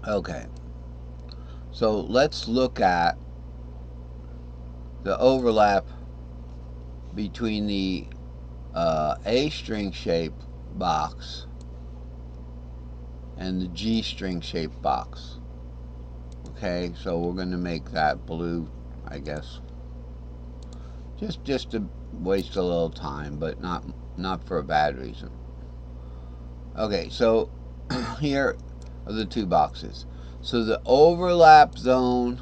Okay, so let's look at the overlap between the A string shape box and the G string shape box. Okay, so we're going to make that blue, I guess, just to waste a little time, but not for a bad reason. Okay, so here are the two boxes. So the overlap zone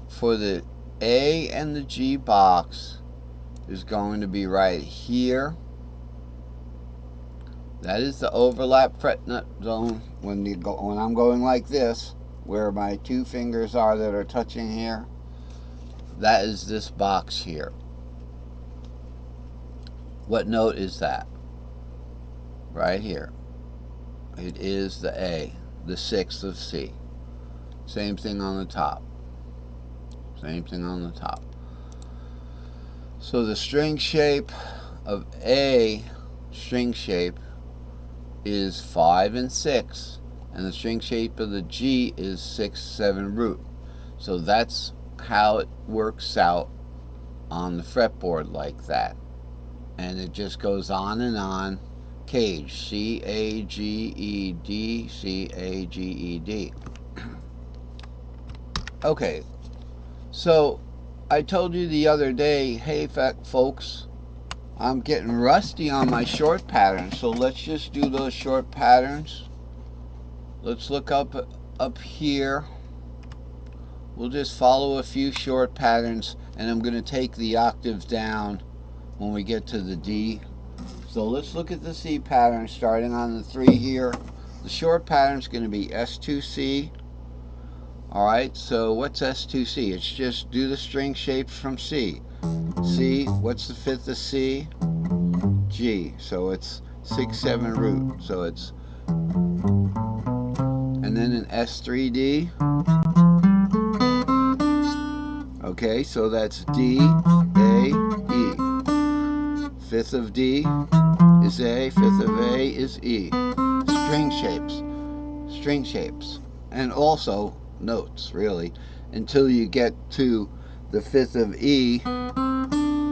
for the A and the G box is going to be right here. That is the overlap fret nut zone when I'm going like this, where my two fingers are that are touching here. That is this box here. What note is that? Right here. It is the A, the sixth of C. Same thing on the top. Same thing on the top. So the string shape of A string shape is 5 and 6, and the string shape of the G is 6, 7 root. So that's how it works out on the fretboard, like that. And it just goes on and on. Cage, C-A-G-E-D, C-A-G-E-D. Okay, so I told you the other day, hey folks, I'm getting rusty on my short patterns, so let's just do those short patterns. Let's look up here. We'll just follow a few short patterns, and I'm going to take the octaves down when we get to the D. So let's look at the C pattern starting on the 3 here. The short pattern is going to be S2C. Alright, so what's S2C? It's just do the string shapes from C. C, what's the fifth of C? G. So it's 6, 7 root. So it's, and then an S3D. Okay, so that's D, A, E. Fifth of D is A, fifth of A is E. String shapes. String shapes. And also notes, really, until you get to the fifth of E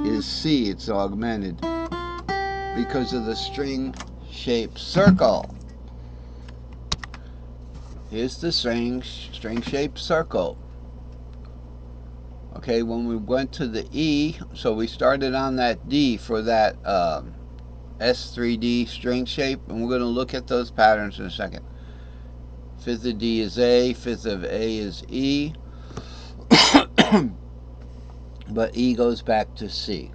is C. It's augmented because of the string shape circle. Here's the string shape circle. Okay, when we went to the E, so we started on that D for that S3D string shape, and we're going to look at those patterns in a second. Fifth of D is A, fifth of A is E, but E goes back to C.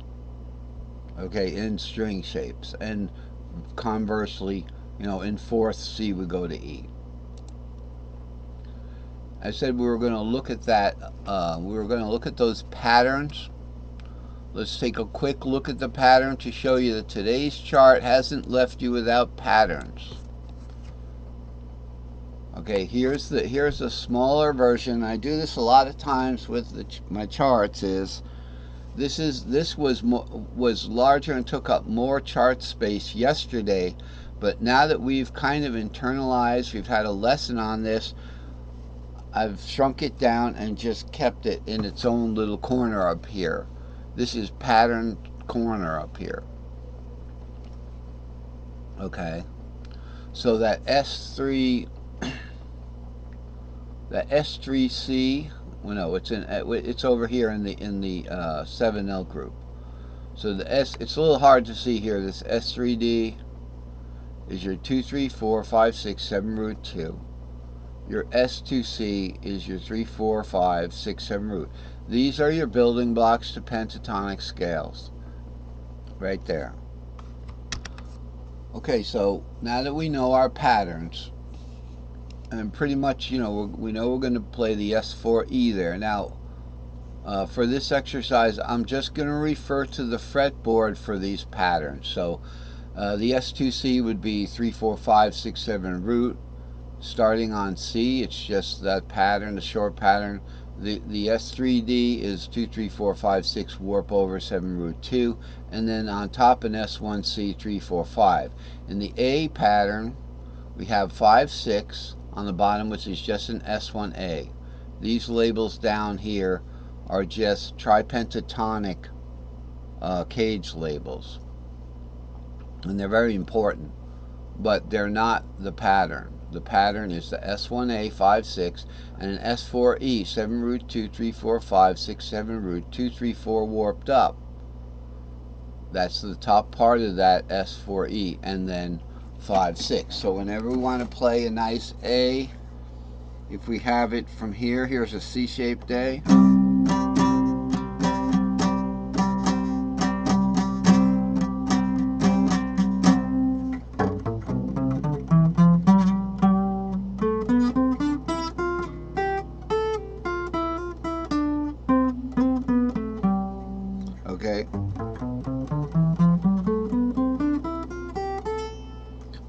Okay, in string shapes, and conversely, in fourth C we go to E. I said we were going to look at that. We were going to look at those patterns. Let's take a quick look at the pattern to show you that today's chart hasn't left you without patterns. Okay, here's a smaller version. I do this a lot of times with my charts. This was larger and took up more chart space yesterday, but now that we've kind of internalized, we've had a lesson on this, I've shrunk it down and just kept it in its own little corner up here. This is pattern corner up here. Okay, so that S3, that S3C, well, no, it's over here in the 7L group. So the S, it's a little hard to see here. This S3D is your 2, 3, 4, 5, 6, 7 root 2. Your S2C is your 3, 4, 5, 6, 7 root. These are your building blocks to pentatonic scales. Right there. Okay, so now that we know our patterns, and pretty much, we know we're going to play the S4E there. Now, for this exercise, I'm just going to refer to the fretboard for these patterns. So, the S2C would be 3, 4, 5, 6, 7 root. Starting on C, it's just that pattern, the short pattern. The S3D is 2, 3, 4, 5, 6 warp over 7 root 2, and then on top an S1C 3, 4, 5. In the A pattern, We have 5, 6 on the bottom, which is just an S1A. These labels down here are just Tri-Pentatonic cage labels, and they're very important, but they're not the pattern. The pattern is the S1A 5, 6 and an S4E 7 root 2 3 4 5 6 7 root 2 3 4 warped up. That's the top part of that S4E, and then 5, 6. So whenever we want to play a nice A, if we have it from here, here's a C-shaped A. Okay.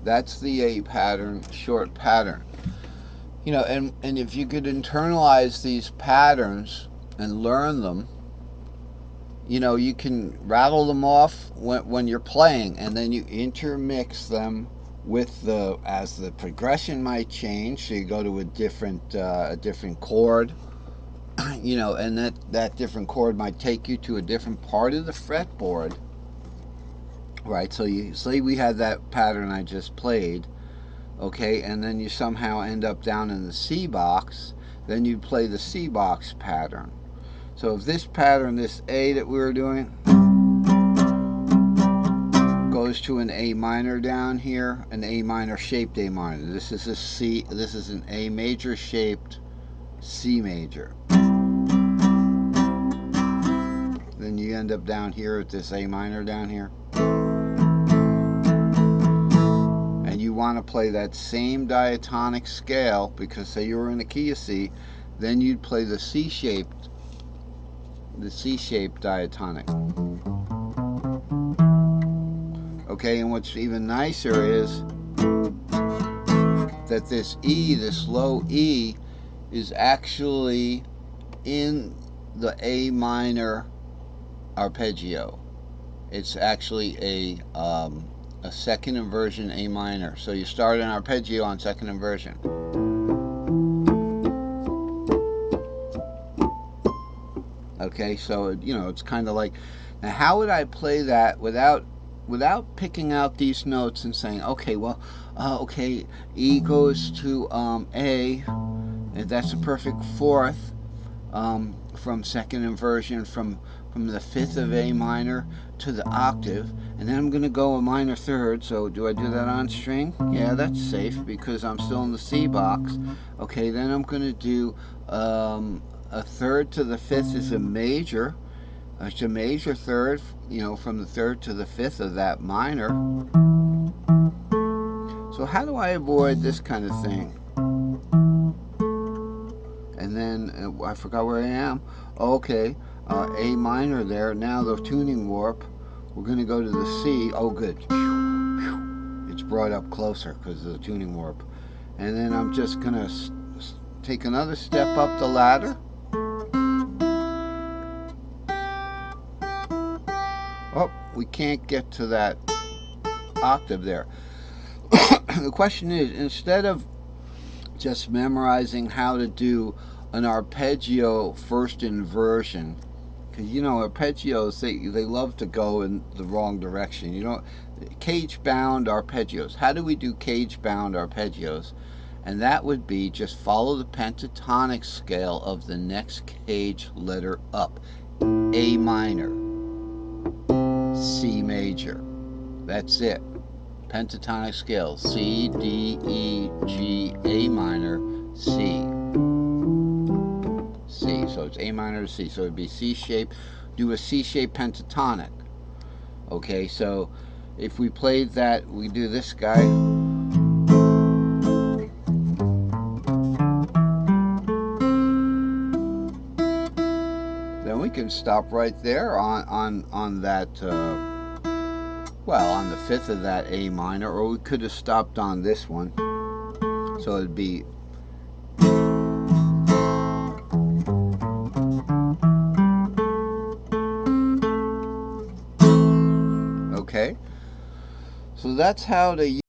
That's the A pattern, short pattern. You know, and if you could internalize these patterns and learn them, you know, you can rattle them off when you're playing, and then you intermix them with as the progression might change. So you go to a different chord, you know, and that different chord might take you to a different part of the fretboard, right? So you say we had that pattern I just played, okay, and then you somehow end up down in the C box, then you play the C box pattern. So if this pattern, this A that we were doing, goes to an A minor down here, an A minor shaped A minor. This is a C, this is an A major shaped C major. Then you end up down here at this A minor down here. And you want to play that same diatonic scale, because say you were in the key of C, then you'd play the C-shaped diatonic. Okay, and what's even nicer is that this E, this low E, is actually in the A minor arpeggio. It's actually a second inversion A minor. So you start an arpeggio on second inversion. Okay, so you know, it's kind of like, now how would I play that without picking out these notes and saying, okay, well, okay, E goes to A, and that's a perfect fourth from second inversion, from the fifth of A minor to the octave, and then I'm going to go a minor third. So do I do that on string? Yeah, that's safe because I'm still in the C box. Okay, then I'm going to do a third to the fifth is a major. It's a major third, you know, from the third to the fifth of that minor. So how do I avoid this kind of thing? And then I forgot where I am. Okay, A minor there. Now the tuning warp. We're going to go to the C. Oh, good. It's brought up closer because of the tuning warp. And then I'm just going to take another step up the ladder. Oh, we can't get to that octave there. The question is, instead of just memorizing how to do an arpeggio first inversion, because you know arpeggios, they love to go in the wrong direction. You know, cage bound arpeggios. How do we do cage bound arpeggios? And that would be just follow the pentatonic scale of the next cage letter up. A minor, C major. That's it. Pentatonic scale, C, D, E, G, A minor, C. C, so it's A minor to C, so it'd be C shape, do a C shape pentatonic. Okay, so if we played that, we do this guy. Then we can stop right there on that, well, on the fifth of that A minor, or we could have stopped on this one. So it'd be okay. So that's how to